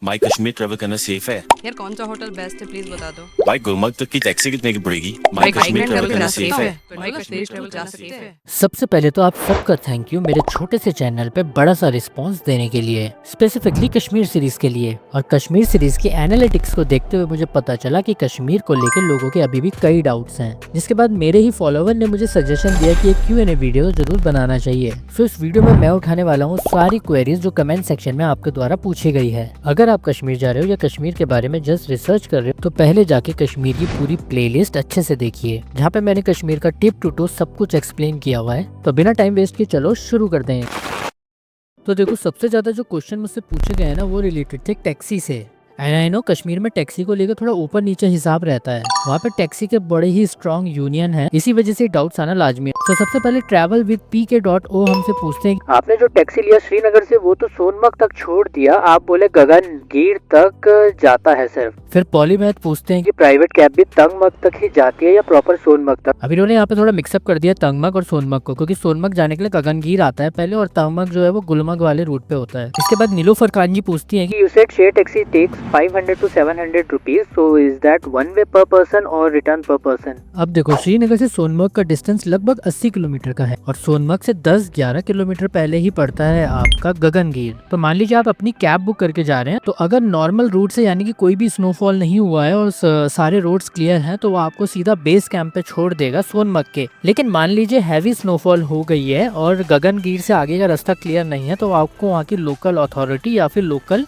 भाई कश्मीर ट्रेवल करना सेफ है? यार कौन सा होटल बेस्ट है प्लीज बता दो। भाई गुलमर्ग तक की टैक्सी कितने की पड़ेगी? भाई भाई कश्मीर कश्मीर ट्रेवल करना सेफ है? भाई कश्मीर ट्रेवल जा सकते हैं। सबसे पहले तो आप सबका थैंक यू मेरे छोटे से चैनल पे बड़ा सा रिस्पांस देने के लिए, स्पेसिफिकली कश्मीर सीरीज के लिए। और कश्मीर सीरीज की एनालिटिक्स को देखते हुए मुझे पता चला कि कश्मीर को लेकर लोगों के अभी भी कई डाउट्स हैं, जिसके बाद मेरे ही फॉलोवर ने मुझे सजेशन दिया कि एक Q&A वीडियो जरूर बनाना चाहिए। तो इस वीडियो में मैं उठाने वाला हूँ सारी क्वेरीज जो कमेंट सेक्शन में आपके द्वारा पूछी गई है। अगर आप कश्मीर जा रहे हो या कश्मीर के बारे में जस्ट रिसर्च कर रहे हो तो पहले जाके कश्मीर की पूरी प्लेलिस्ट अच्छे से देखिए, जहाँ पे मैंने कश्मीर का टिप टू टू सब कुछ एक्सप्लेन किया हुआ है। तो बिना टाइम वेस्ट किए चलो शुरू करते हैं। तो देखो, सबसे ज्यादा जो क्वेश्चन मुझसे पूछे गए हैं ना वो रिलेटेड थे टैक्सी से। एंड आई नो कश्मीर में टैक्सी को लेकर थोड़ा ऊपर नीचे हिसाब रहता है, वहाँ पे टैक्सी के बड़े ही स्ट्रॉन्ग यूनियन है, इसी वजह से डाउट्स आना लाजमी है। तो सबसे पहले ट्रैवल विद PK.O हमसे पूछते हैं, आपने जो टैक्सी लिया श्रीनगर से वो तो सोनमर्ग तक छोड़ दिया, आप बोले गगनगीर तक जाता है सिर्फ। फिर पॉलीमैथ पूछते हैं कि प्राइवेट कैब भी तंगमर्ग तक ही जाती है या प्रॉपर सोनमर्ग तक। अभी इन्होंने यहाँ पे थोड़ा मिक्सअप कर दिया तंगमर्ग और सोनमर्ग को, क्योंकि सोनमर्ग जाने के लिए गगनगीर आता है पहले और तंगमर्ग जो है वो गुलमर्ग वाले रूट पे होता है। इसके बाद नीलोफर खान जी पूछती है कि you said share taxi takes 500 to 700 rupees, so is that one way per person और रिटर्न पर पर्सन। अब देखो, श्रीनगर से सोनमर्ग का डिस्टेंस लगभग 80 किलोमीटर का है और सोनमर्ग से 10-11 किलोमीटर पहले ही पड़ता है आपका गगनगीर। तो मान लीजिए आप अपनी कैब बुक करके जा रहे हैं, तो अगर नॉर्मल रूट से यानी कि कोई भी स्नोफॉल नहीं हुआ है और सारे रोड्स क्लियर हैं तो वो आपको सीधा बेस कैंप पे छोड़ देगा सोनमर्ग के। लेकिन मान लीजिए हैवी स्नोफॉल हो गई है और गगनगीर से आगे का रास्ता क्लियर नहीं है, तो आपको वहाँ की लोकल अथॉरिटी या फिर लोकल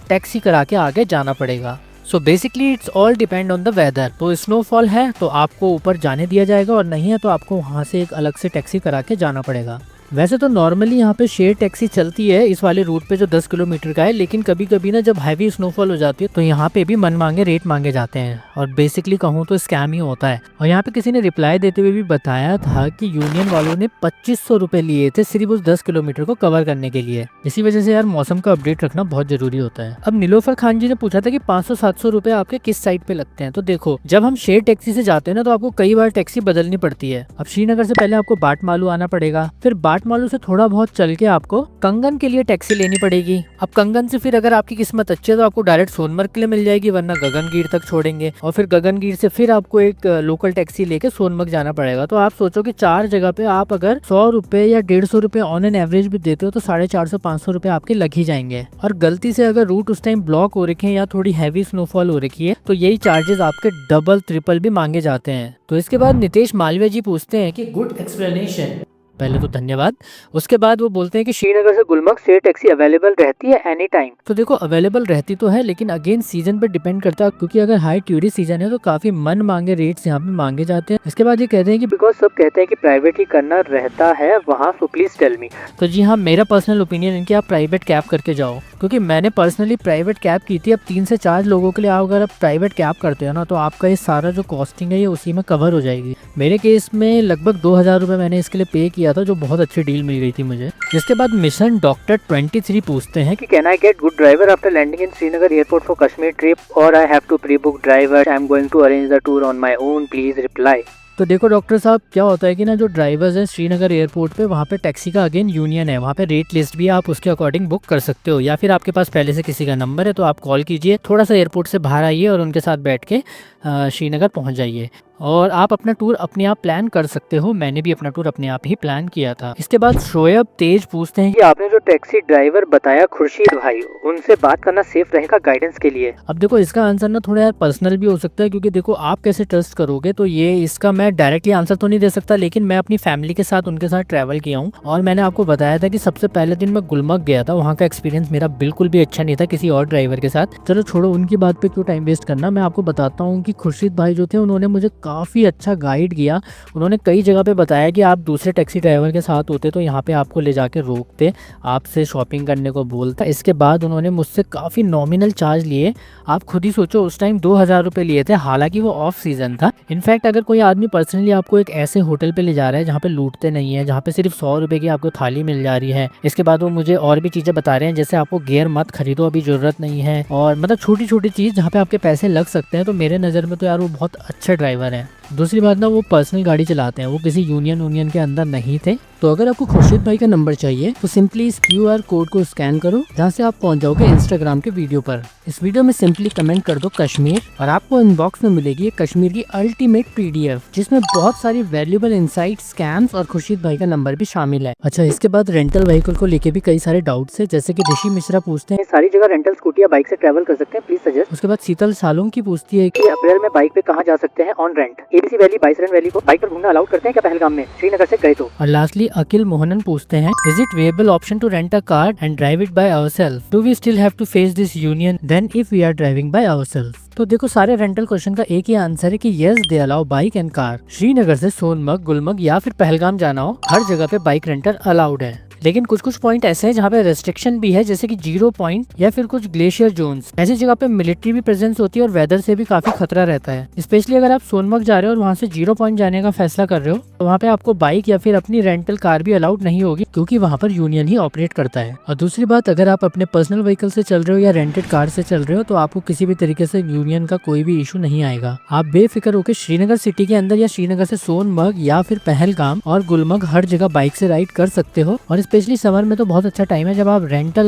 टैक्सी करा के आगे जाना पड़ेगा। So basically it's all depend on the weather. तो स्नोफॉल है तो आपको ऊपर जाने दिया जाएगा और नहीं है तो आपको वहाँ से एक अलग से टैक्सी करा के जाना पड़ेगा। वैसे तो नॉर्मली यहाँ पे शेयर टैक्सी चलती है इस वाले रूट पे जो 10 किलोमीटर का है, लेकिन कभी कभी ना जब हैवी स्नोफॉल हो जाती है तो यहाँ पे भी मन मांगे रेट मांगे जाते हैं और बेसिकली कहूँ तो स्कैम ही होता है। और यहाँ पे किसी ने रिप्लाई देते हुए भी बताया था कि यूनियन वालों ने 2500 रुपए लिए थे सिर्फ उस 10 किलोमीटर को कवर करने के लिए। इसी वजह से यार मौसम का अपडेट रखना बहुत जरूरी होता है। अब नीलोफर खान जी ने पूछा था कि 500-700 रुपए आपके किस साइड पे लगते हैं। तो देखो, जब हम शेयर टैक्सी से जाते हैं ना तो आपको कई बार टैक्सी बदलनी पड़ती है। अब श्रीनगर से पहले आपको बाटमालू आना पड़ेगा, फिर बाटमालू से थोड़ा बहुत चल के आपको कंगन के लिए टैक्सी लेनी पड़ेगी। अब कंगन से फिर अगर आपकी किस्मत अच्छी है तो आपको डायरेक्ट सोनमर्ग के लिए मिल जाएगी, वरना गगनगीर तक छोड़ेंगे और फिर गगनगीर से फिर आपको एक लोकल टैक्सी लेके सोनमर्ग जाना पड़ेगा। तो आप सोचो कि 4 जगह पे आप अगर 100 रुपए या 150 रुपए ऑन एन एवरेज भी देते हो तो 450-500 रुपए आपके लग ही जाएंगे। और गलती से अगर रूट उस टाइम ब्लॉक हो रखे हैं या थोड़ी हैवी स्नोफॉल हो रखी है तो यही चार्जेस आपके डबल ट्रिपल भी मांगे जाते हैं। तो इसके बाद नितेश मालवीय जी पूछते हैं कि गुड एक्सप्लेनेशन, पहले तो धन्यवाद। उसके बाद वो बोलते हैं कि श्रीनगर से गुलमर्ग शेयर टैक्सी अवेलेबल रहती है एनी टाइम। तो देखो, अवेलेबल रहती तो है लेकिन अगेन सीजन पे डिपेंड करता है, क्योंकि अगर हाई टूरिस्ट सीजन है तो काफी मन मांगे रेट्स यहाँ पे मांगे जाते हैं। इसके बाद ये कहते हैं कि बिकॉज सब कहते हैं कि प्राइवेट ही करना रहता है वहाँ, सो प्लीज टेल मी। तो जी हाँ, मेरा पर्सनल ओपिनियन है कि आप प्राइवेट कैब करके जाओ, क्योंकि मैंने पर्सनली प्राइवेट कैब की थी। अब 3 से 4 लोगों के लिए आप अगर प्राइवेट कैब करते हो ना तो आपका ये सारा जो कॉस्टिंग है ये उसी में कवर हो जाएगी। मेरे केस में लगभग 2000 रुपए मैंने इसके लिए पे किया था, जो बहुत अच्छी डील मिल गई थी मुझे। इसके बाद मिशन डॉक्टर 23 पूछते हैं कि can I get good driver after landing in Srinagar airport for Kashmir trip और I have to pre book driver, I am going to arrange the tour on my own, please reply. तो देखो doctor साहब, क्या होता है कि ना जो ड्राइवर्स हैं श्रीनगर एयरपोर्ट पे, वहाँ पे टैक्सी का अगेन यूनियन है, वहाँ पे रेट लिस्ट भी आप उसके अकॉर्डिंग बुक कर सकते हो, या फिर आपके पास पहले से किसी का नंबर है तो आप कॉल कीजिए, थोड़ा सा एयरपोर्ट से बाहर आइए और उनके साथ बैठ के श्रीनगर पहुँच जाइए और आप अपना टूर अपने आप प्लान कर सकते हो। मैंने भी अपना टूर अपने आप ही प्लान किया था। इसके बाद शोएब तेज पूछते हैं कि आपने जो टैक्सी ड्राइवर बताया खुर्शीद भाई, उनसे बात करना सेफ रहेगा गाइडेंस के लिए। अब देखो, इसका आंसर ना थोड़ा यार पर्सनल भी हो सकता है, क्योंकि देखो आप कैसे ट्रस्ट करोगे तो ये इसका मैं डायरेक्टली आंसर तो नहीं दे सकता, लेकिन मैं अपनी फैमिली के साथ उनके साथ ट्रैवल किया हूँ और मैंने आपको बताया था कि सबसे पहले दिन मैं गुलमर्ग गया था, वहाँ का एक्सपीरियंस मेरा बिल्कुल भी अच्छा नहीं था किसी और ड्राइवर के साथ। चलो छोड़ो, उनकी बात पे क्यों टाइम वेस्ट करना। मैं आपको बताता हूँ कि खुर्शीद भाई जो थे उन्होंने मुझे काफ़ी अच्छा गाइड किया। उन्होंने कई जगह पे बताया कि आप दूसरे टैक्सी ड्राइवर के साथ होते तो यहाँ पे आपको ले जाके रोकते, आपसे शॉपिंग करने को बोलता। इसके बाद उन्होंने मुझसे काफ़ी नॉमिनल चार्ज लिए। आप खुद ही सोचो, उस टाइम 2000 रुपये लिए थे, हालांकि वो ऑफ सीजन था। इनफैक्ट अगर कोई आदमी पर्सनली आपको एक ऐसे होटल पे ले जा रहा है जहाँ पे लूटते नहीं है, जहाँ पे सिर्फ 100 रुपये की आपको थाली मिल जा रही है, इसके बाद वो मुझे और भी चीज़ें बता रहे हैं जैसे आपको गियर मत खरीदो, अभी ज़रूरत नहीं है, और मतलब छोटी छोटी चीज़ जहाँ पे आपके पैसे लग सकते हैं, तो मेरे नज़र में तो यार वो बहुत अच्छे ड्राइवर हैं। दूसरी बात ना, वो पर्सनल गाड़ी चलाते हैं, वो किसी यूनियन के अंदर नहीं थे। तो अगर आपको खुर्शीद भाई का नंबर चाहिए तो सिंपली इस QR कोड को स्कैन करो, जहाँ से आप पहुंच जाओगे इंस्टाग्राम के वीडियो पर। इस वीडियो में सिंपली कमेंट कर दो कश्मीर और आपको इनबॉक्स में मिलेगी एक कश्मीर की अल्टीमेट PDF, जिसमें बहुत सारी वैल्यूएबल इनसाइट, स्कैम्स और खुर्शीद भाई का नंबर भी शामिल है। अच्छा, इसके बाद रेंटल व्हीकल को लेके भी कई सारे डाउट्स है, जैसे कि ऋषि मिश्रा पूछते हैं सारी जगह रेंटल स्कूटी या बाइक से ट्रैवल कर सकते हैं, प्लीज सजेस्ट। उसके बाद शीतल सालुंकी पूछती है कि अप्रैल में बाइक पे कहाँ जा सकते हैं on rent. ABC valley, Baisaran valley को बाइक पर घूमना अलाउड करते हैं क्या पहलगाम में, श्रीनगर से गए तो। और लास्टली अखिल मोहनन पूछते हैं, is it viable option to rent a car and drive it by ourselves, do we still have to face this union then if we are driving by ourselves. तो देखो, सारे रेंटल क्वेश्चन का एक ही answer है कि yes they allow bike and car. Srinagar से सोनमर्ग, गुलमर्ग या फिर पहलगाम जाना हो, हर जगह पे बाइक रेंटल अलाउड है। लेकिन कुछ कुछ पॉइंट ऐसे हैं जहाँ पे रेस्ट्रिक्शन भी है, जैसे कि 0 पॉइंट या फिर कुछ ग्लेशियर जोन्स। ऐसी जगह पे मिलिट्री भी प्रेजेंस होती है और वेदर से भी काफी खतरा रहता है। स्पेशली अगर आप सोनमर्ग जा रहे हो और वहाँ से 0 पॉइंट जाने का फैसला कर रहे हो, तो वहाँ पे आपको बाइक या फिर अपनी रेंटल कार भी अलाउड नहीं होगी, क्योंकि वहाँ पर यूनियन ही ऑपरेट करता है। और दूसरी बात, अगर आप अपने पर्सनल व्हीकल से चल रहे हो या रेंटेड कार से चल रहे हो, तो आपको किसी भी तरीके से यूनियन का कोई भी इशू नहीं आएगा। आप बेफिक्र होकर श्रीनगर सिटी के अंदर या श्रीनगर से सोनमर्ग या फिर पहलगाम और गुलमर्ग हर जगह बाइक से राइड कर सकते हो। और स्पेशली समर में तो बहुत अच्छा टाइम है जब आप रेंटल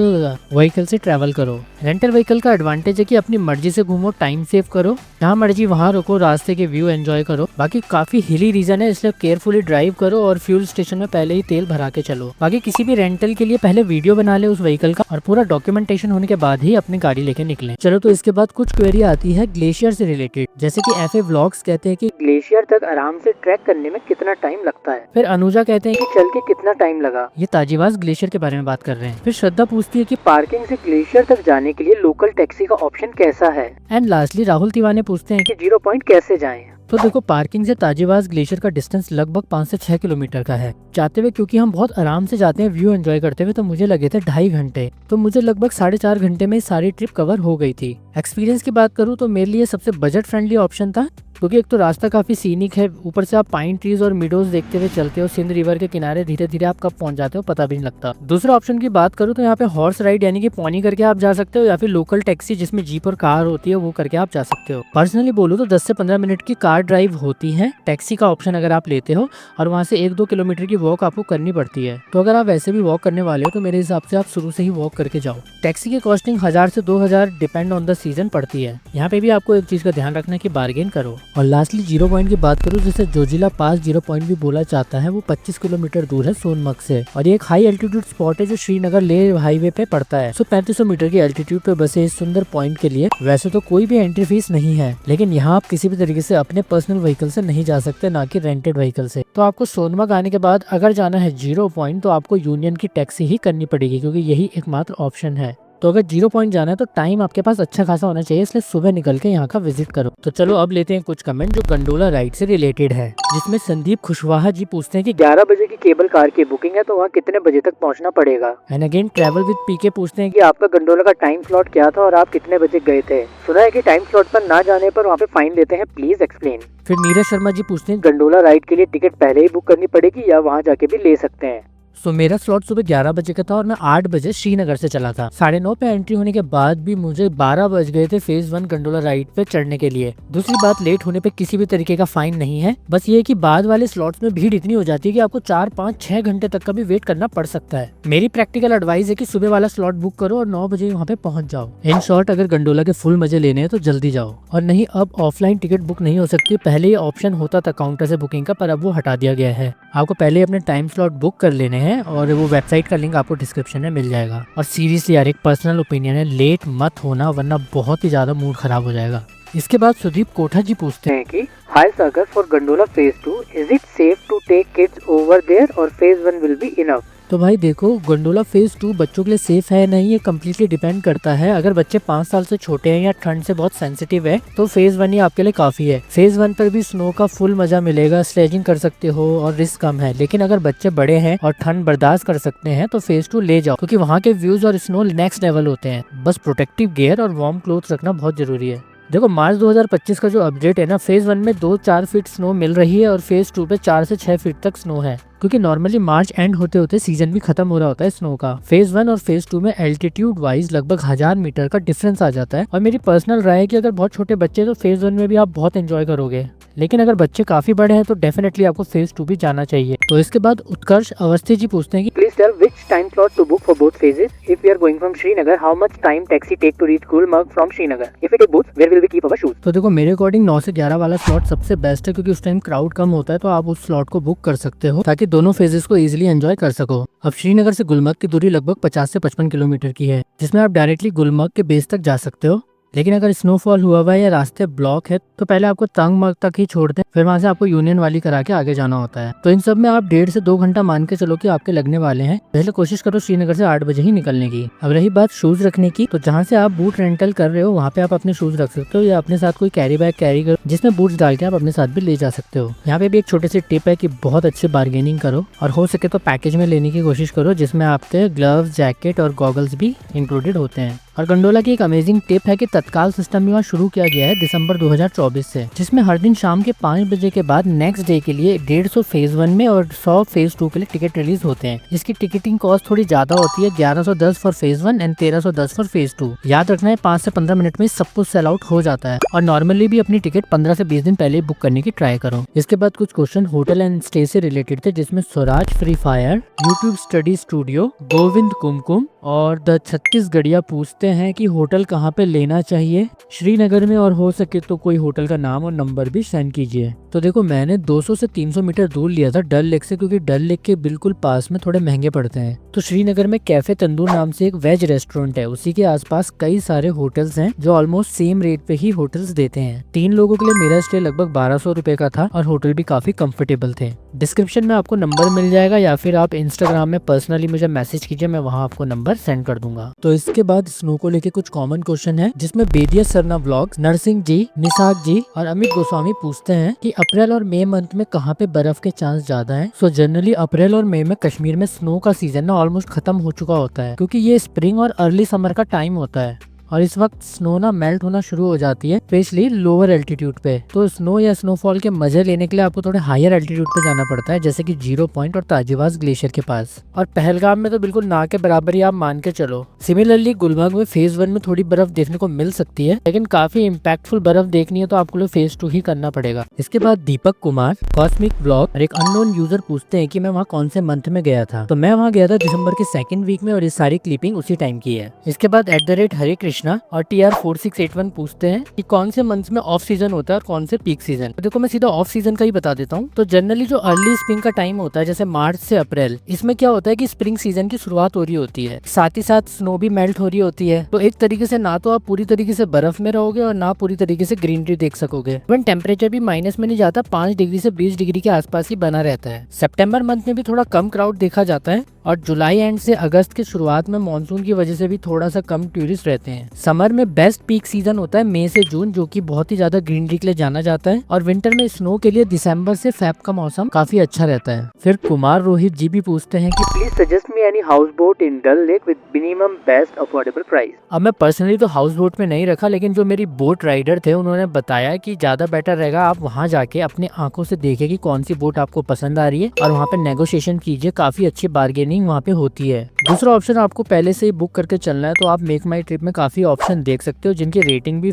व्हीकल से ट्रैवल करो। रेंटल व्हीकल का एडवांटेज है कि अपनी मर्जी से घूमो, टाइम सेव करो, जहाँ मर्जी वहाँ रुको, रास्ते के व्यू एंजॉय करो। बाकी काफी हिली रीजन है, इसलिए केयरफुली ड्राइव करो और फ्यूल स्टेशन में पहले ही तेल भरा के चलो। बाकी किसी भी रेंटल के लिए पहले वीडियो बना ले उस व्हीकल का और पूरा डॉक्यूमेंटेशन होने के बाद ही अपनी गाड़ी लेके निकले। चलो, तो इसके बाद कुछ क्वेरी आती है ग्लेशियर से रिलेटेड, जैसे कि FA व्लॉग्स कहते हैं कि ग्लेशियर तक आराम से ट्रैक करने में कितना टाइम लगता है। फिर अनुजा कहते हैं कि चल के कितना टाइम लगा। ये ताजिवास ग्लेशियर के बारे में बात कर रहे हैं। फिर श्रद्धा पूछती है कि पार्किंग से ग्लेशियर तक जाने के लिए लोकल टैक्सी का ऑप्शन कैसा है। एंड लास्टली राहुल तिवारी पूछते हैं कि 0 पॉइंट कैसे जाएं। तो देखो, पार्किंग से ताजिवास ग्लेशियर का डिस्टेंस लगभग 5 से 6 किलोमीटर का है। जाते हुए क्योंकि हम बहुत आराम से जाते हैं व्यू एंजॉय करते हुए, तो मुझे लगे थे 2.5 घंटे। तो मुझे लगभग 4.5 घंटे में सारी ट्रिप कवर हो गई थी। एक्सपीरियंस की बात करूँ तो मेरे लिए सबसे बजट फ्रेंडली ऑप्शन था, क्योंकि एक तो रास्ता काफी सीनिक है, ऊपर से आप पाइन ट्रीज और मिडोज देखते हुए चलते हो। सिंध रिवर के किनारे धीरे धीरे आप कब पहुंच जाते हो पता भी नहीं लगता। दूसरा ऑप्शन की बात करूँ तो यहाँ पे हॉर्स राइड यानी कि पॉनी करके आप जा सकते हो, या फिर लोकल टैक्सी जिसमें जीप और कार होती है वो करके आप जा सकते हो। पर्सनली बोलूँ तो 10 से 15 मिनट की कार ड्राइव होती है। टैक्सी का ऑप्शन अगर आप लेते हो और वहाँ से 1-2 किलोमीटर की वॉक आपको करनी पड़ती है। तो अगर आप वैसे भी वॉक करने वाले हो तो मेरे हिसाब से आप शुरू से ही वॉक करके जाओ। टैक्सी की कॉस्टिंग 1000 से 2000 डिपेंड ऑन द सीजन पड़ती है। यहाँ पे भी आपको एक चीज का ध्यान रखना है कि बार्गेन करो। और लास्टली 0 पॉइंट की बात करूँ, जिसे जोजिला पास 0 पॉइंट भी बोला जाता है, वो 25 किलोमीटर दूर है सोनमर्ग से और ये एक हाई एल्टीट्यूड स्पॉट है जो श्रीनगर लेह हाईवे पे पड़ता है। 3500 मीटर की एल्टीट्यूड पे बसे इस सुंदर पॉइंट के लिए वैसे तो कोई भी एंट्री फीस नहीं है, लेकिन यहाँ आप किसी भी तरीके से अपने पर्सनल व्हीकल से नहीं जा सकते, ना कि रेंटेड व्हीकल से। तो आपको सोनमर्ग आने के बाद अगर जाना है 0 पॉइंट तो आपको यूनियन की टैक्सी ही करनी पड़ेगी, क्योंकि यही एकमात्र ऑप्शन है। तो अगर 0 पॉइंट जाना है तो टाइम आपके पास अच्छा खासा होना चाहिए, इसलिए सुबह निकल के यहाँ का विजिट करो। तो चलो अब लेते हैं कुछ कमेंट जो गंडोला राइड से रिलेटेड है, जिसमें संदीप खुशवाहा जी पूछते हैं कि 11 बजे की केबल कार की बुकिंग है तो वहाँ कितने बजे तक पहुँचना पड़ेगा। एंड अगेन ट्रैवल विद पीके पूछते हैं कि आपका गंडोला का टाइम स्लॉट क्या था और आप कितने बजे गए थे। सुना है कि टाइम स्लॉट पर ना जाने पर वहाँ पे फाइन लेते हैं, प्लीज एक्सप्लेन। फिर नीरज शर्मा जी पूछते हैं गंडोला राइड के लिए टिकट पहले ही बुक करनी पड़ेगी या वहाँ जाके भी ले सकते हैं। सो मेरा स्लॉट सुबह 11 बजे का था और मैं 8 बजे श्रीनगर से चला था। 9:30 पे एंट्री होने के बाद भी मुझे 12 बज गए थे फेज 1 गंडोला राइड पे चढ़ने के लिए। दूसरी बात, लेट होने पे किसी भी तरीके का फाइन नहीं है, बस ये है कि बाद वाले स्लॉट्स में भीड़ इतनी हो जाती है कि आपको 4, 5, 6 घंटे तक का भी वेट करना पड़ सकता है। मेरी प्रैक्टिकल एडवाइस है कि सुबह वाला स्लॉट बुक करो और 9 बजे वहाँ पे पहुंच जाओ। इन शॉर्ट, अगर गंडोला के फुल मजे लेने हैं तो जल्दी जाओ। और नहीं, अब ऑफलाइन टिकट बुक नहीं हो सकती। पहले ये ऑप्शन होता था काउंटर से बुकिंग का, पर अब वो हटा दिया गया है। आपको पहले अपने टाइम स्लॉट बुक कर लेने हैं और वो वेबसाइट का लिंक आपको डिस्क्रिप्शन में मिल जाएगा। और सीरियसली यार, एक पर्सनल ओपिनियन है, लेट मत होना वरना बहुत ही ज्यादा मूड खराब हो जाएगा। इसके बाद सुदीप कोठा जी पूछते हैं कि hi Sagar, for gondola phase 2 is it safe to take kids over there और फेज 1 विल बी इनफ। तो भाई देखो, गंडोला फेज 2 बच्चों के लिए सेफ है नहीं, ये कम्प्लीटली डिपेंड करता है। अगर बच्चे 5 साल से छोटे हैं या ठंड से बहुत सेंसिटिव है तो फेज 1 ही आपके लिए काफी है। फेज 1 पर भी स्नो का फुल मजा मिलेगा, स्लेजिंग कर सकते हो और रिस्क कम है। लेकिन अगर बच्चे बड़े हैं और ठंड बर्दाश्त कर सकते हैं तो फेज 2 ले जाओ, क्योंकि वहाँ के व्यूज और स्नो नेक्स्ट लेवल होते हैं। बस प्रोटेक्टिव गियर और वार्म क्लोथ रखना बहुत जरूरी है। देखो मार्च 2025 का जो अपडेट है ना, फेज 1 में 2-4 फीट स्नो मिल रही है और फेज 2 पे 4 से 6 फीट तक स्नो है, क्योंकि नॉर्मली मार्च एंड होते होते सीजन भी खत्म हो रहा होता है स्नो का। फेज 1 और फेज 2 में एल्टीट्यूड वाइज लगभग 1000 मीटर का डिफरेंस आ जाता है। और मेरी पर्सनल राय है कि अगर बहुत छोटे बच्चे हैं तो फेज 1 में भी आप बहुत एंजॉय करोगे, लेकिन अगर बच्चे काफी बड़े हैं तो डेफिनेटली आपको फेज 2 भी जाना चाहिए। तो इसके बाद उत्कर्ष अवस्थी जी पूछते हैं कि Please tell which time slot to book for both phases. If we are going from Srinagar, how much time taxi take to reach Gulmarg from Srinagar? If we take both, where will we keep our shoes? तो देखो मेरे according 9 से 11 वाला slot सबसे best है, क्योंकि उस time crowd कम होता है, तो आप उस स्लॉट को बुक कर सकते हो ताकि दोनों फेजेस को इजीली एंजॉय कर सको। अब श्रीनगर से गुलमर्ग की दूरी लगभग 50 से 55 किलोमीटर की है, जिसमें आप डायरेक्टली गुलमर्ग के बेस तक जा सकते हो। लेकिन अगर स्नोफॉल हुआ हुआ है या रास्ते ब्लॉक है तो पहले आपको तंगमर्ग तक ही छोड़ते हैं, फिर वहाँ से आपको यूनियन वाली करा के आगे जाना होता है। तो इन सब में आप 1.5 से 2 घंटा मान के चलो कि आपके लगने वाले हैं। पहले कोशिश करो श्रीनगर से 8 बजे ही निकलने की। अब रही बात शूज रखने की, तो जहाँ से आप बूट रेंटल कर रहे हो वहाँ पे आप अपने शूज रख सकते हो, या अपने साथ कोई कैरी बैग कैरी करो जिसमें बूट्स डाल के आप अपने साथ भी ले जा सकते हो। यहाँ पे भी एक छोटी सी टिप है कि बहुत अच्छे बार्गेनिंग करो और हो सके तो पैकेज में लेने की कोशिश करो, जिसमें आपके ग्लव्स, जैकेट और गॉगल्स भी इंक्लूडेड होते हैं। और गंडोला की एक अमेजिंग टिप है कि तत्काल सिस्टम भी वहाँ शुरू किया गया है दिसंबर 2024 से, जिसमें हर दिन शाम के 5 बजे के बाद नेक्स्ट डे के लिए 150 फेज 1 में और 100 फेज 2 के लिए टिकट रिलीज होते हैं, जिसकी टिकटिंग कॉस्ट थोड़ी ज्यादा होती है, 1110 for phase 1 and 1310 for phase 2। याद रखना है 5 से 15 मिनट में सब कुछ सेल आउट हो जाता है, और नॉर्मली भी अपनी टिकट 15 से 20 दिन पहले बुक करने की ट्राई करो। इसके बाद कुछ क्वेश्चन होटल एंड स्टे से रिलेटेड थे, जिसमें Swaraj free fire, YouTube study studio, Govind Kumkum और द छत्तीसगढ़िया पूछते हैं कि होटल कहाँ पे लेना चाहिए श्रीनगर में, और हो सके तो कोई होटल का नाम और नंबर भी सेंड कीजिए। तो देखो मैंने 200 से 300 मीटर दूर लिया था डल लेक से, क्योंकि डल लेक के बिल्कुल पास में थोड़े महंगे पड़ते हैं। तो श्रीनगर में कैफे तंदूर नाम से एक वेज रेस्टोरेंट है, उसी के आसपास कई सारे होटल्स हैं जो ऑलमोस्ट सेम रेट पे ही होटल्स देते हैं। 3 लोगों के लिए मेरा स्टे लगभग 1200 रुपए का था और होटल भी काफी कंफर्टेबल थे। डिस्क्रिप्शन में आपको नंबर मिल जाएगा, या फिर आप इंस्टाग्राम में पर्सनली मुझे मैसेज कीजिए, मैं वहाँ आपको नंबर सेंड कर दूंगा। तो इसके बाद स्नो को लेके कुछ कॉमन क्वेश्चन है, जिसमें बेदिया सरना व्लॉग्स, नरसिंह जी, निसाक जी और अमित गोस्वामी पूछते हैं कि अप्रैल और मई मंथ में कहाँ पे बर्फ के चांस ज्यादा हैं। सो जनरली अप्रैल और मई में कश्मीर में स्नो का सीजन ना ऑलमोस्ट खत्म हो चुका होता है, क्योंकि ये स्प्रिंग और अर्ली समर का टाइम होता है, और इस वक्त स्नो ना मेल्ट होना शुरू हो जाती है, स्पेशली लोअर एल्टीट्यूड पे। तो स्नो या स्नोफॉल के मजे लेने के लिए आपको थोड़े हायर एल्टीट्यूड पे जाना पड़ता है, जैसे कि 0 पॉइंट और ताजिवास ग्लेशियर के पास। और पहलगाम में तो बिल्कुल ना के बराबर ही आप मान के चलो। सिमिलरली गुलमर्ग में फेज 1 में थोड़ी बर्फ देखने को मिल सकती है, लेकिन काफी इम्पैक्टफुल बर्फ देखनी है तो आपको फेज 2 ही करना पड़ेगा। इसके बाद दीपक कुमार, कॉस्मिक ब्लॉग और एक अननोन यूजर पूछते हैं कि मैं वहाँ कौन से मंथ में गया था। तो मैं वहाँ गया था दिसंबर के 2nd वीक में, और ये सारी क्लिपिंग उसी टाइम की है। इसके बाद @हरे कृष्णा और TR4681 पूछते हैं कि कौन से मंथ में ऑफ सीजन होता है और कौन से पीक सीजन। तो देखो मैं सीधा ऑफ सीजन का ही बता देता हूँ। तो जनरली जो अर्ली स्प्रिंग का टाइम होता है, जैसे मार्च से अप्रैल, इसमें क्या होता है कि स्प्रिंग सीजन की शुरुआत हो रही होती है, साथ ही साथ स्नो भी मेल्ट हो रही होती है। तो एक तरीके से ना तो आप पूरी तरीके से बर्फ में रहोगे और ना पूरी तरीके से ग्रीनरी देख सकोगे। इवन टेम्परेचर भी माइनस में नहीं जाता, 5 डिग्री से 20 डिग्री के आसपास ही बना रहता है। सितंबर मंथ में भी थोड़ा कम क्राउड देखा जाता है, और जुलाई एंड से अगस्त के शुरुआत में मानसून की वजह से भी थोड़ा सा कम टूरिस्ट रहते हैं। समर में बेस्ट पीक सीजन होता है मई से जून, जो कि बहुत ही ज्यादा ग्रीनरी के लिए जाना जाता है, और विंटर में स्नो के लिए दिसंबर से फेब का मौसम काफी अच्छा रहता है। फिर कुमार रोहित जी भी पूछते हैं कि Please suggest me any houseboat in Dull Lake with minimum best affordable price. अब मैं पर्सनली तो हाउस बोट में नहीं रखा, लेकिन जो मेरी बोट राइडर थे उन्होंने बताया कि ज्यादा बेटर रहेगा आप वहाँ जाके अपने आंखों से देखें कि कौन सी बोट आपको पसंद आ रही है, और वहाँ पे नेगोशिएशन कीजिए, काफी अच्छी बार्गेनिंग वहाँ पे होती है। दूसरा ऑप्शन आपको पहले से ही बुक करके चलना है, तो आप मेक माई ट्रिप में काफी ऑप्शन देख सकते हो, जिनकी रेटिंग भी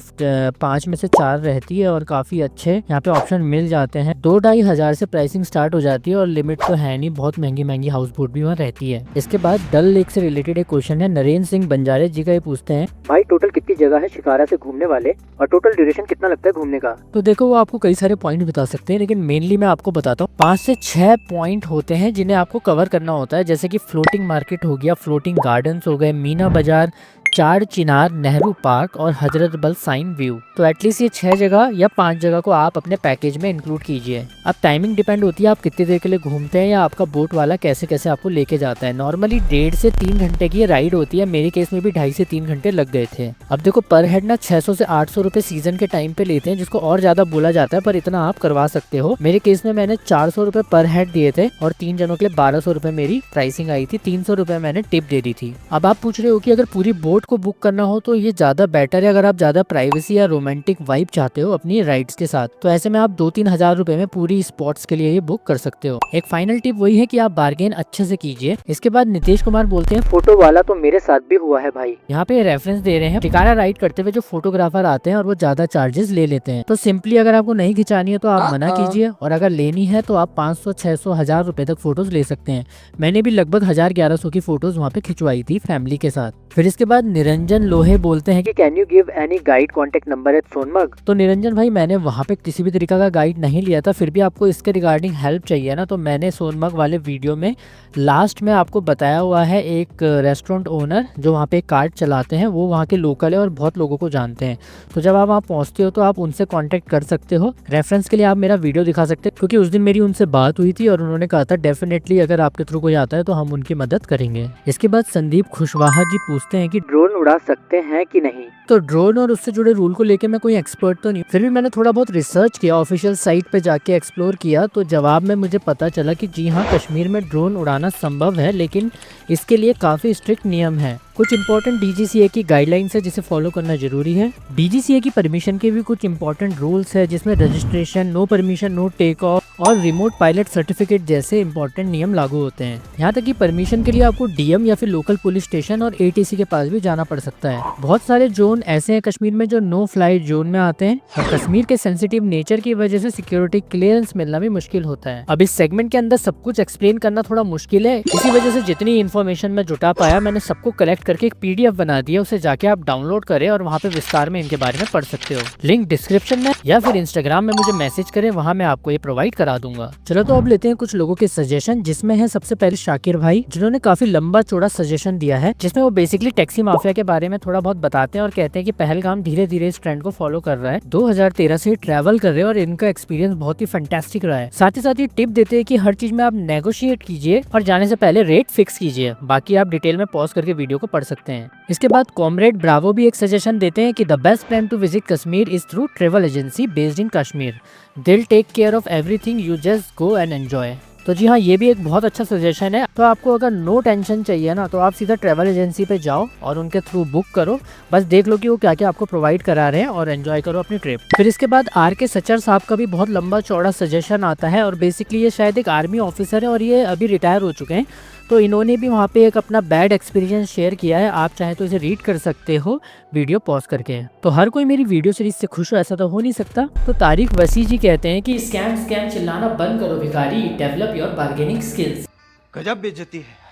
5 में से 4 रहती है, और काफी अच्छे यहाँ पे ऑप्शन मिल जाते हैं। 2-2.5 हजार से प्राइसिंग स्टार्ट हो जाती है, और लिमिट तो है नहीं, बहुत महंगी महंगी हाउस बोट भी वहाँ रहती है। इसके बाद डल लेक से रिलेटेड एक क्वेश्चन है, नरेंद्र सिंह बंजारे जी का, ये पूछते हैं भाई टोटल कितनी जगह है शिकारा से घूमने वाले, और टोटल ड्यूरेशन कितना लगता है घूमने का? तो देखो वो आपको कई सारे पॉइंट बता सकते हैं, लेकिन मेनली मैं आपको बताता हूँ 5 से 6 पॉइंट होते हैं जिन्हें आपको कवर करना होता है, जैसे कि फ्लोटिंग मार्केट हो गया, फ्लोटिंग गार्डन्स हो गए, मीना बाजार, 4 चिनार, नेहरू पार्क और हजरत बल साइन व्यू। तो एटलीस्ट ये 6 जगह या 5 जगह को आप अपने पैकेज में इंक्लूड कीजिए। अब टाइमिंग डिपेंड होती है आप कितनी देर के लिए घूमते हैं, या आपका बोट वाला कैसे कैसे आपको लेके जाता है। नॉर्मली 1.5 से 3 घंटे की राइड होती है, मेरे केस में भी 2.5 से 3 घंटे लग गए थे। अब देखो पर हेड ना 600 से 800 रुपए सीजन के टाइम पे लेते हैं, जिसको और ज्यादा बोला जाता है, पर इतना आप करवा सकते हो। मेरे केस में मैंने 400 रुपए पर हेड दिए थे, और 3 जनों के लिए 1200 रुपए मेरी प्राइसिंग आई थी, 300 रुपए मैंने टिप दे दी थी। अब आप पूछ रहे हो कि अगर पूरी बोट बोट को बुक करना हो तो ये ज्यादा बेटर है अगर आप ज्यादा प्राइवेसी या रोमांटिक वाइब चाहते हो अपनी राइड्स के साथ। तो ऐसे में आप 2-3 हजार रुपए में पूरी स्पॉट्स के लिए ये बुक कर सकते हो। एक फाइनल टिप वही है कि आप बार्गेन अच्छे से कीजिए। इसके बाद नितेश कुमार बोलते हैं, फोटो वाला तो मेरे साथ भी हुआ है भाई। यहाँ पे रेफरेंस दे रहे हैं टिकारा राइड करते हुए जो फोटोग्राफर आते हैं और वो ज्यादा चार्जेस ले लेते हैं। तो सिंपली अगर आपको नहीं खिंचानी है तो आप मना कीजिए, और अगर लेनी है तो आप 500, 600, 1000 रुपए तक फोटोज ले सकते हैं। मैंने भी लगभग 1000-1100 की फोटोज वहाँ पे खिंचवाई थी फैमिली के साथ। फिर इसके बाद निरंजन लोहे बोलते हैं कि can you give any guide contact number at Sonmarg. तो निरंजन भाई, मैंने वहाँ पे किसी भी तरीका का गाइड नहीं लिया था, फिर भी आपको इसके रिगार्डिंग हेल्प चाहिए ना, तो मैंने सोनमर्ग वाले वीडियो में लास्ट में आपको बताया हुआ है एक रेस्टोरेंट ओनर जो वहाँ पे कार्ट चलाते हैं, वो वहाँ के लोकल है और बहुत लोगों को जानते हैं। तो जब आप वहाँ पहुँचते हो तो आप उनसे कांटेक्ट कर सकते हो। रेफरेंस के लिए आप मेरा वीडियो दिखा सकते हैं, क्योंकि उस दिन मेरी उनसे बात हुई थी और उन्होंने कहा था डेफिनेटली अगर आपके थ्रू कोई आता है तो हम उनकी मदद करेंगे। इसके बाद संदीप खुशवाहा जी पूछते हैं कि ड्रोन उड़ा सकते हैं कि नहीं। तो ड्रोन और उससे जुड़े रूल को लेके मैं कोई एक्सपर्ट तो नहीं, फिर भी मैंने थोड़ा बहुत रिसर्च किया, ऑफिशियल साइट पे जाके एक्सप्लोर किया, तो जवाब में मुझे पता चला कि जी हाँ, कश्मीर में ड्रोन उड़ाना संभव है, लेकिन इसके लिए काफ़ी स्ट्रिक्ट नियम है। कुछ इंपॉर्टेंट DGCA की गाइडलाइंस है जिसे फॉलो करना जरूरी है। DGCA की परमिशन के भी कुछ इंपॉर्टेंट रूल्स है जिसमें registration, no permission, no take off और रिमोट पायलट सर्टिफिकेट जैसे इंपॉर्टेंट नियम लागू होते हैं। यहाँ तक कि परमिशन के लिए आपको DM या फिर लोकल पुलिस स्टेशन और ATC के पास भी जाना पड़ सकता है। बहुत सारे जोन ऐसे हैं कश्मीर में जो नो फ्लाई जोन में आते हैं, और कश्मीर के सेंसिटिव नेचर की वजह से सिक्योरिटी क्लियरेंस मिलना भी मुश्किल होता है। अब इस सेगमेंट के अंदर सब कुछ एक्सप्लेन करना थोड़ा मुश्किल है, इसी वजह से जितनी इन्फॉर्मेशन मैं जुटा पाया मैंने सबको कलेक्ट करके एक PDF बना दिया, उसे जाके आप डाउनलोड करें और वहाँ पे विस्तार में इनके बारे में पढ़ सकते हो। लिंक डिस्क्रिप्शन में या फिर इंस्टाग्राम में मुझे मैसेज करें, वहाँ मैं आपको ये प्रोवाइड करा दूंगा। चलो तो अब लेते हैं कुछ लोगों के सजेशन, जिसमें है सबसे पहले शाकिर भाई, जिन्होंने काफी लंबा चौड़ा सजेशन दिया है, जिसमें वो बेसिकली टैक्सी माफिया के बारे में थोड़ा बहुत बताते हैं और कहते हैं कि पहलगाम धीरे धीरे इस ट्रेंड को फॉलो कर रहा है, 2013 से ट्रैवल कर रहे हैं और इनका एक्सपीरियंस बहुत ही फैंटास्टिक रहा है। साथ ही टिप देते हैं कि हर चीज में आप नेगोशिएट कीजिए और जाने से पहले रेट फिक्स कीजिए। बाकी आप डिटेल में पॉज करके वीडियो को पढ़ सकते हैं। इसके बाद कॉमरेड ब्रावो भी एक सजेशन देते हैं कि the best plan to visit Kashmir is through travel agency based in Kashmir. They'll take care of everything, you just go and enjoy. तो जी हाँ, ये भी एक बहुत अच्छा सजेशन है। तो आपको अगर नो टेंशन चाहिए ना, तो आप सीधा ट्रैवल एजेंसी पे जाओ और उनके थ्रू बुक करो, बस देख लो कि वो क्या क्या आपको प्रोवाइड करा रहे हैं और एंजॉय करो अपनी ट्रिप। फिर इसके बाद RK सच्चर साहब का भी बहुत लंबा चौड़ा सजेशन आता है, और बेसिकली ये शायद एक आर्मी ऑफिसर है और ये अभी रिटायर हो चुके हैं। तो इन्होंने भी वहाँ पे एक अपना बैड एक्सपीरियंस शेयर किया है, आप चाहे तो इसे रीड कर सकते हो वीडियो पॉज करके। तो हर कोई मेरी वीडियो सीरीज से खुश हो ऐसा तो हो नहीं सकता। तो तारिक वसी जी कहते हैं कि स्कैम चिल्लाना बंद करो भिखारी, डेवलप योर बार्गेनिंग स्किल्स। गजब बेइज्जती है।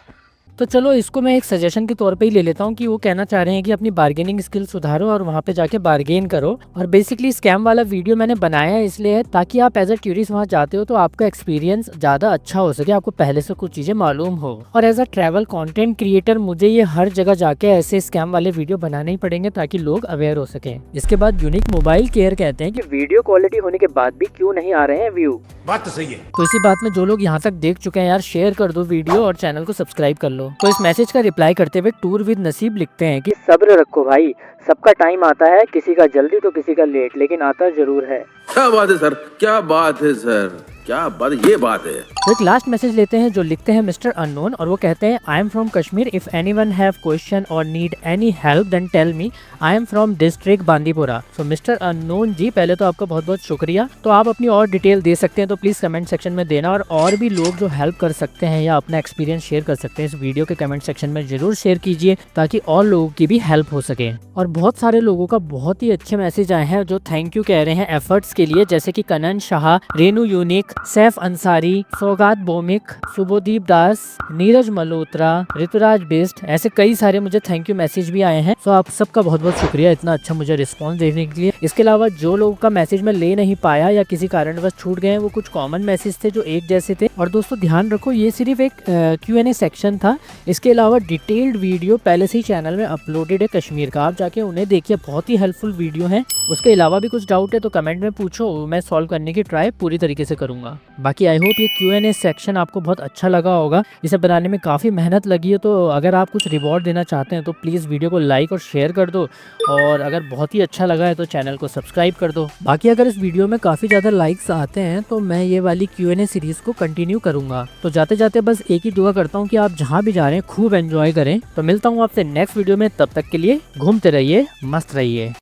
तो चलो इसको मैं एक सजेशन के तौर पे ही ले लेता हूँ कि वो कहना चाह रहे हैं कि अपनी बार्गेनिंग स्किल सुधारो और वहाँ पे जाके बार्गेन करो। और बेसिकली स्कैम वाला वीडियो मैंने बनाया इसलिए है ताकि आप एज अ टूरिस्ट वहाँ जाते हो तो आपका एक्सपीरियंस ज़्यादा अच्छा हो सके, आपको पहले से कुछ चीज़ें मालूम हो। और as a travel content creator मुझे ये हर जगह जाके ऐसे स्कैम वाले वीडियो बनाने ही पड़ेंगे ताकि लोग अवेयर हो सके। इसके बाद यूनिक मोबाइल केयर कहते हैं कि वीडियो क्वालिटी होने के बाद भी क्यों नहीं आ रहे हैं व्यू। बात तो सही है। तो इसी बात में जो लोग यहाँ तक देख चुके हैं यार, शेयर कर दो वीडियो और चैनल को सब्सक्राइब कर लो। तो इस मैसेज का रिप्लाई करते हुए टूर विद नसीब लिखते हैं कि सब्र रखो भाई, सबका टाइम आता है, किसी का जल्दी तो किसी का लेट, लेकिन आता जरूर है। क्या बात है सर, क्या बात है सर, क्या बात, ये बात है। तो एक लास्ट मैसेज लेते हैं जो लिखते हैं मिस्टर अननोन, और वो कहते हैं I am from Kashmir, if anyone have question और need any help then tell me, I am from district Bandipora. So mister unknown ji, पहले तो आपका बहुत बहुत शुक्रिया। तो आप अपनी और डिटेल दे सकते हैं तो प्लीज कमेंट सेक्शन में देना, और भी लोग जो हेल्प कर सकते हैं या अपना एक्सपीरियंस शेयर कर सकते हैं इस वीडियो के कमेंट सेक्शन में जरूर शेयर कीजिए ताकि और लोगों की भी हेल्प हो सके। और बहुत सारे लोगों का बहुत ही अच्छे मैसेज आए हैं जो थैंक यू कह रहे हैं एफर्ट्स के लिए, जैसे कि कनन शाह, रेनू यूनिक, सैफ अंसारी, सौगात बोमिक, शुभोदीप दास, नीरज मल्होत्रा, ऋतुराज बिस्ट, ऐसे कई सारे मुझे थैंक यू मैसेज भी आए हैं। तो आप सबका बहुत बहुत शुक्रिया इतना अच्छा मुझे रिस्पांस देने के लिए। इसके अलावा जो लोगों का मैसेज मैं ले नहीं पाया या किसी कारणवश छूट गए, वो कुछ कॉमन मैसेज थे जो एक जैसे थे। और दोस्तों ध्यान रखो, ये सिर्फ एक Q&A सेक्शन था, इसके अलावा डिटेल्ड वीडियो पहले से ही चैनल में अपलोडेड है कश्मीर का, आप जाके उन्हें देखिए, बहुत ही हेल्पफुल वीडियो है। उसके अलावा भी कुछ डाउट है तो कमेंट में पूछो, मैं सॉल्व करने की ट्राई पूरी तरीके से करूंगा। बाकी आई होप ये Q&A Q&A सेक्शन आपको बहुत अच्छा लगा होगा। इसे बनाने में काफ़ी मेहनत लगी है, तो अगर आप कुछ रिवॉर्ड देना चाहते हैं तो प्लीज़ वीडियो को लाइक और शेयर कर दो, और अगर बहुत ही अच्छा लगा है तो चैनल को सब्सक्राइब कर दो। बाकी अगर इस वीडियो में काफ़ी ज़्यादा लाइक्स आते हैं तो मैं ये वाली Q&A सीरीज़ को कंटिन्यू करूँगा। तो जाते जाते बस एक ही दुआ करता हूँ कि आप जहाँ भी जा रहे हैं खूब एंजॉय करें। तो मिलता हूँ आपसे नेक्स्ट वीडियो में, तब तक के लिए घूमते रहिए, मस्त रहिए।